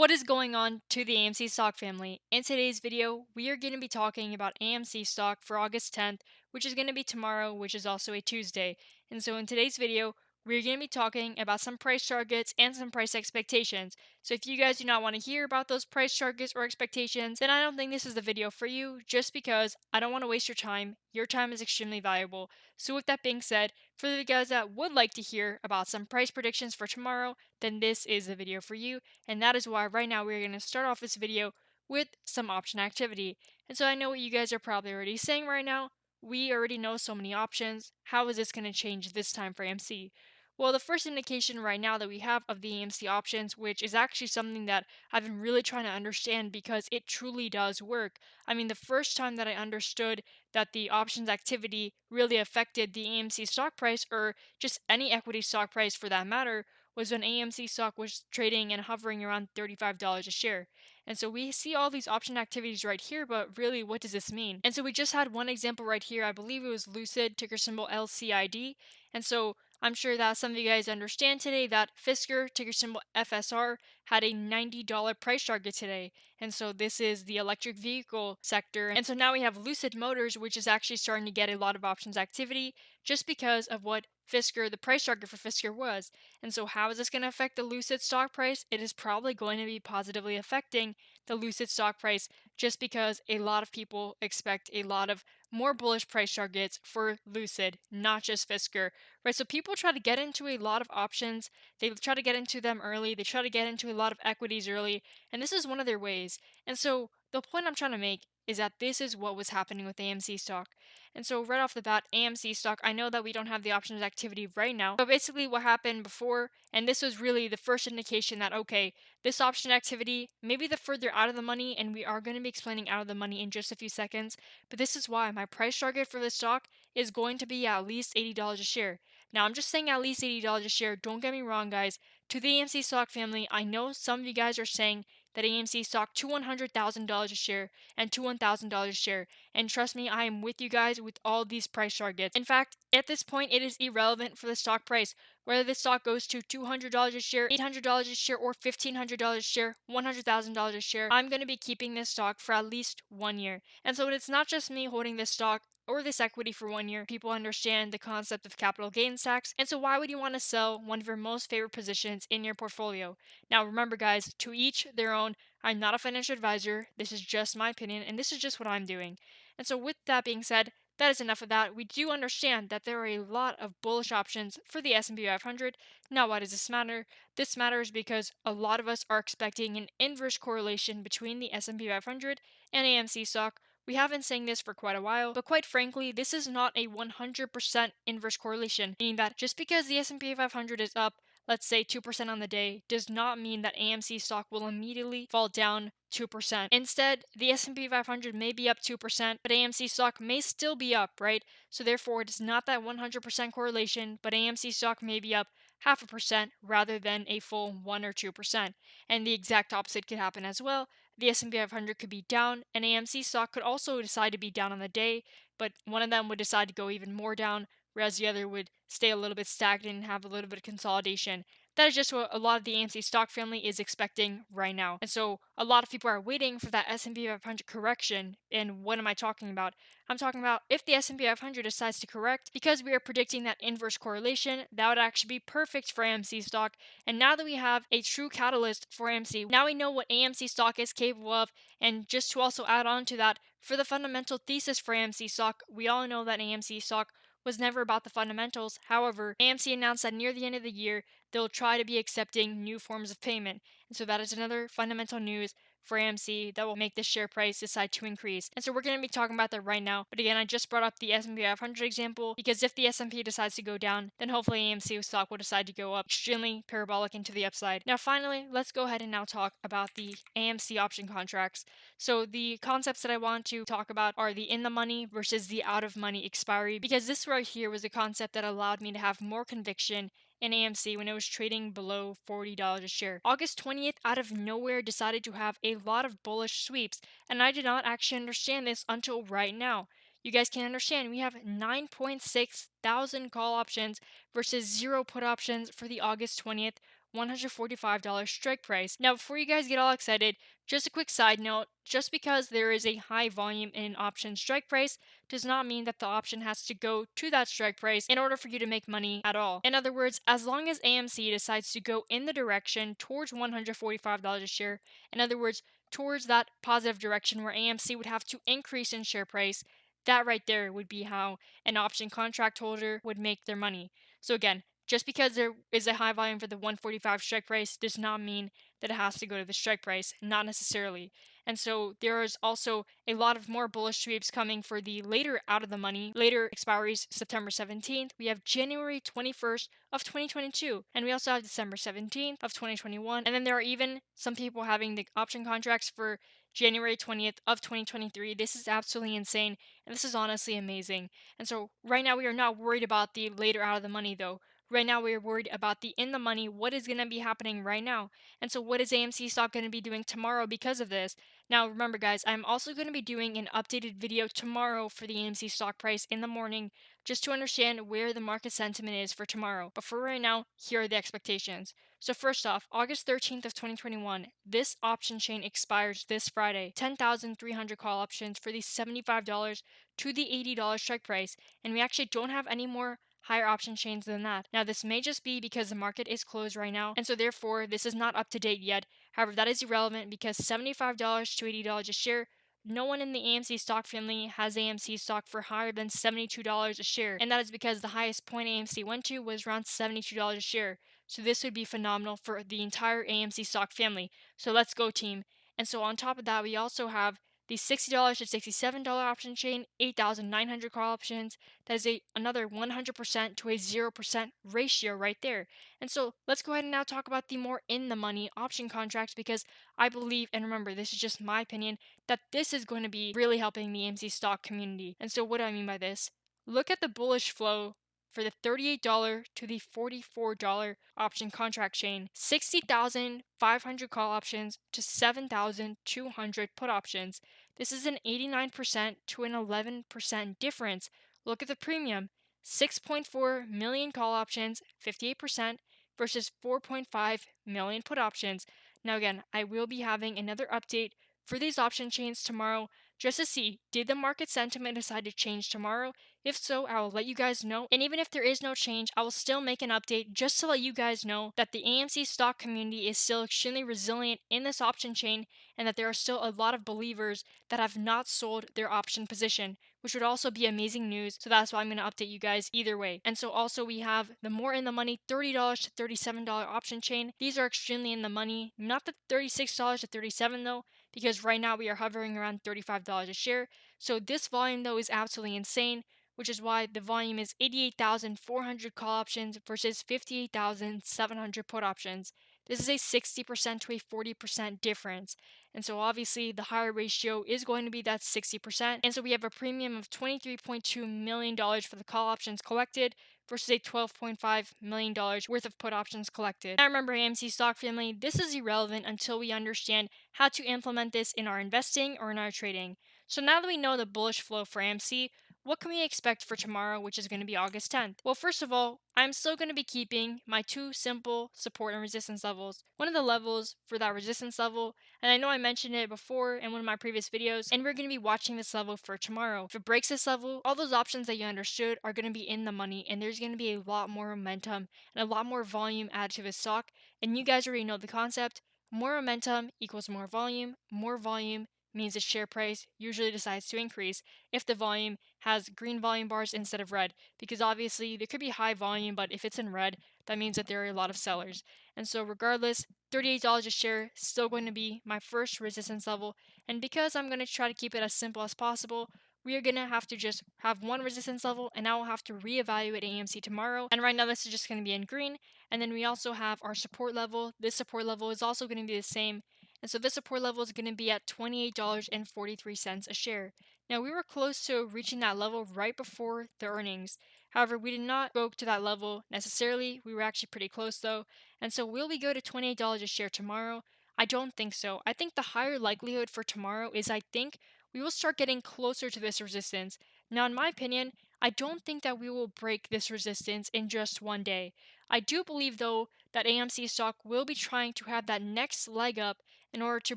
What is going on to the AMC stock family? In today's video, we are going to be talking about AMC stock for August 10th, which is going to be tomorrow, which is also a Tuesday. And so in today's video, we're going to be talking about some price targets and some price expectations. So if you guys do not want to hear about those price targets or expectations, then I don't think this is the video for you, just because I don't want to waste your time. Your time is extremely valuable. So with that being said, for the guys that would like to hear about some price predictions for tomorrow, then this is the video for you. And that is why right now we're going to start off this video with some option activity. And so I know what you guys are probably already saying right now. We already know so many options. How is this going to change this time for AMC? Well, the first indication right now that we have of the AMC options, which is actually something that I've been really trying to understand because it truly does work. I mean, the first time that I understood that the options activity really affected the AMC stock price, or just any equity stock price for that matter, was when AMC stock was trading and hovering around $35 a share. And so we see all these option activities right here, but really, what does this mean? And so we just had one example right here. I believe it was Lucid, ticker symbol LCID. And so I'm sure that some of you guys understand today that Fisker, ticker symbol FSR, had a $90 price target today. And so this is the electric vehicle sector. And so now we have Lucid Motors, which is actually starting to get a lot of options activity just because of what Fisker, the price target for Fisker was. And so how is this going to affect the Lucid stock price? It is probably going to be positively affecting the Lucid stock price just because a lot of people expect a lot of more bullish price targets for Lucid, not just Fisker, right? So people try to get into a lot of options. They try to get into them early. They try to get into a lot of equities early, and this is one of their ways. And so the point I'm trying to make is that this is what was happening with AMC stock. And so right off the bat, AMC stock, I know that we don't have the options activity right now, but basically what happened before, and this was really the first indication that, okay, this option activity, maybe the further out of the money, and we are going to be explaining out of the money in just a few seconds, but this is why my price target for this stock is going to be at least $80 a share. Now, I'm just saying at least $80 a share. Don't get me wrong, guys. To the AMC stock family, I know some of you guys are saying that AMC stock to $100,000 a share and to $1,000 a share. And trust me, I am with you guys with all these price targets. In fact, at this point, it is irrelevant for the stock price whether the stock goes to $200 a share, $800 a share, or $1,500 a share, $100,000 a share. I'm going to be keeping this stock for at least 1 year. And so it's not just me holding this stock or this equity for 1 year. People understand the concept of capital gains tax. And so why would you want to sell one of your most favorite positions in your portfolio? Now, remember, guys, to each their own. I'm not a financial advisor. This is just my opinion, and this is just what I'm doing. And so, with that being said, that is enough of that. We do understand that there are a lot of bullish options for the S&P 500. Now, why does this matter? This matters because a lot of us are expecting an inverse correlation between the S&P 500 and AMC stock. We have been saying this for quite a while, but quite frankly, this is not a 100% inverse correlation, meaning that just because the S&P 500 is up, let's say 2% on the day, does not mean that AMC stock will immediately fall down 2%. Instead, the S&P 500 may be up 2%, but AMC stock may still be up, right? So therefore, it is not that 100% correlation, but AMC stock may be up half a percent rather than a full 1 or 2%. And the exact opposite could happen as well. The S&P 500 could be down, and AMC stock could also decide to be down on the day, but one of them would decide to go even more down, whereas the other would stay a little bit stagnant and have a little bit of consolidation. That is just what a lot of the AMC stock family is expecting right now. And so a lot of people are waiting for that S&P 500 correction. And what am I talking about? I'm talking about if the S&P 500 decides to correct, because we are predicting that inverse correlation, that would actually be perfect for AMC stock. And now that we have a true catalyst for AMC, now we know what AMC stock is capable of. And just to also add on to that, for the fundamental thesis for AMC stock, we all know that AMC stock was never about the fundamentals. However, AMC announced that near the end of the year, they'll try to be accepting new forms of payment. And so that is another fundamental news for AMC that will make the share price decide to increase. And so we're going to be talking about that right now. But again, I just brought up the S&P 500 example because if the S&P decides to go down, then hopefully AMC stock will decide to go up extremely parabolic into the upside. Now, finally, let's go ahead and now talk about the AMC option contracts. So the concepts that I want to talk about are the in the money versus the out of money expiry, because this right here was a concept that allowed me to have more conviction in AMC when it was trading below $40 a share. August 20th, out of nowhere, decided to have a lot of bullish sweeps, and I did not actually understand this until right now. You guys can understand we have 9.6 thousand call options versus 0 put options for the August 20th, $145 strike price. Now, before you guys get all excited, just a quick side note, just because there is a high volume in an option strike price does not mean that the option has to go to that strike price in order for you to make money at all. In other words, as long as AMC decides to go in the direction towards $145 a share, in other words, towards that positive direction where AMC would have to increase in share price, that right there would be how an option contract holder would make their money. So again, just because there is a high volume for the 145 strike price does not mean that it has to go to the strike price, not necessarily. And so there is also a lot of more bullish sweeps coming for the later out of the money, later expiries September 17th. We have January 21st of 2022, and we also have December 17th of 2021. And then there are even some people having the option contracts for January 20th of 2023. This is absolutely insane, and this is honestly amazing. And so right now we are not worried about the later out of the money though. Right now, we are worried about the in the money, what is going to be happening right now. And so, what is AMC stock going to be doing tomorrow because of this? Now, remember, guys, I'm also going to be doing an updated video tomorrow for the AMC stock price in the morning just to understand where the market sentiment is for tomorrow. But for right now, here are the expectations. So, first off, August 13th of 2021, this option chain expires this Friday. 10,300 call options for the $75 to the $80 strike price. And we actually don't have any more higher option chains than that. Now, this may just be because the market is closed right now, and so therefore this is not up to date yet. However, that is irrelevant because $75 to $80 a share, no one in the AMC stock family has AMC stock for higher than $72 a share, and that is because the highest point AMC went to was around $72 a share. So this would be phenomenal for the entire AMC stock family. So let's go, team. And so on top of that, we also have the $60 to $67 option chain, 8,900 call options. That is another 100% to a 0% ratio right there. And so let's go ahead and now talk about the more in the money option contracts because I believe, and remember, this is just my opinion, that this is going to be really helping the AMC stock community. And so what do I mean by this? Look at the bullish flow for the $38 to the $44 option contract chain, 60,500 call options to 7,200 put options. This is an 89% to an 11% difference. Look at the premium, 6.4 million call options, 58% versus 4.5 million put options. Now again, I will be having another update for these option chains tomorrow just to see, did the market sentiment decide to change tomorrow? If so, I will let you guys know. And even if there is no change, I will still make an update just to let you guys know that the AMC stock community is still extremely resilient in this option chain and that there are still a lot of believers that have not sold their option position, which would also be amazing news. So that's why I'm going to update you guys either way. And so also we have the more in the money $30 to $37 option chain. These are extremely in the money, not the $36 to $37 though, because right now we are hovering around $35 a share. So this volume though is absolutely insane, which is why the volume is 88,400 call options versus 58,700 put options. This is a 60% to a 40% difference. And so obviously the higher ratio is going to be that 60%. And so we have a premium of $23.2 million for the call options collected versus a $12.5 million worth of put options collected. Now remember, AMC stock family, this is irrelevant until we understand how to implement this in our investing or in our trading. So now that we know the bullish flow for AMC, what can we expect for tomorrow, which is going to be August 10th? Well, first of all, I'm still going to be keeping my two simple support and resistance levels. One of the levels for that resistance level, and I know I mentioned it before in one of my previous videos, and we're going to be watching this level for tomorrow. If it breaks this level, all those options that you understood are going to be in the money, and there's going to be a lot more momentum and a lot more volume added to the stock. And you guys already know the concept. More momentum equals more volume. More volume means the share price usually decides to increase if the volume has green volume bars instead of red, because obviously there could be high volume, but if it's in red, that means that there are a lot of sellers. And so regardless, $38 a share still going to be my first resistance level, and because I'm going to try to keep it as simple as possible, we are going to have to just have one resistance level, and I will have to reevaluate AMC tomorrow. And right now this is just going to be in green, and then we also have our support level. This support level is also going to be the same, and so this support level is going to be at $28.43 a share. Now, we were close to reaching that level right before the earnings. However, we did not go to that level necessarily. We were actually pretty close though. And so will we go to $28 a share tomorrow? I don't think so. I think the higher likelihood for tomorrow is I think we will start getting closer to this resistance. Now, in my opinion, I don't think that we will break this resistance in just one day. I do believe though that AMC stock will be trying to have that next leg up in order to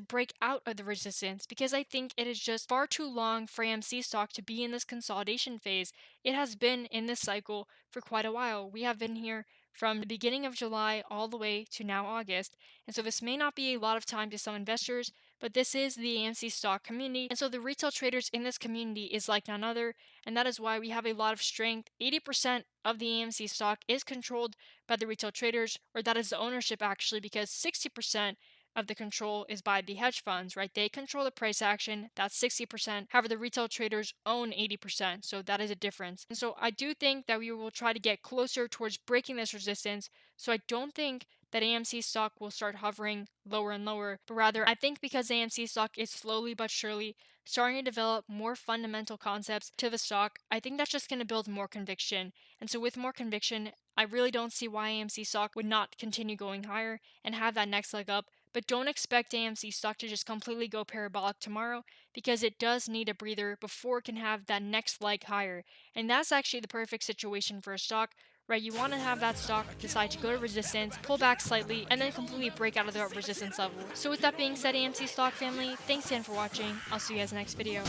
break out of the resistance, because I think it is just far too long for AMC stock to be in this consolidation phase. It has been in this cycle for quite a while. We have been here from the beginning of July all the way to now August. And so this may not be a lot of time to some investors, but this is the AMC stock community. And so the retail traders in this community is like none other. And that is why we have a lot of strength. 80% of the AMC stock is controlled by the retail traders, or that is the ownership actually, because 60% of the control is by the hedge funds, right? They control the price action, that's 60%. However, the retail traders own 80%, so that is a difference. And so I do think that we will try to get closer towards breaking this resistance. So I don't think that AMC stock will start hovering lower and lower, but rather I think because AMC stock is slowly but surely starting to develop more fundamental concepts to the stock, I think that's just going to build more conviction. And so with more conviction, I really don't see why AMC stock would not continue going higher and have that next leg up. But don't expect AMC stock to just completely go parabolic tomorrow, because it does need a breather before it can have that next leg higher. And that's actually the perfect situation for a stock, right? You want to have that stock decide to go to resistance, pull back slightly, and then completely break out of the resistance level. So with that being said, AMC stock family, thanks again for watching. I'll see you guys next video.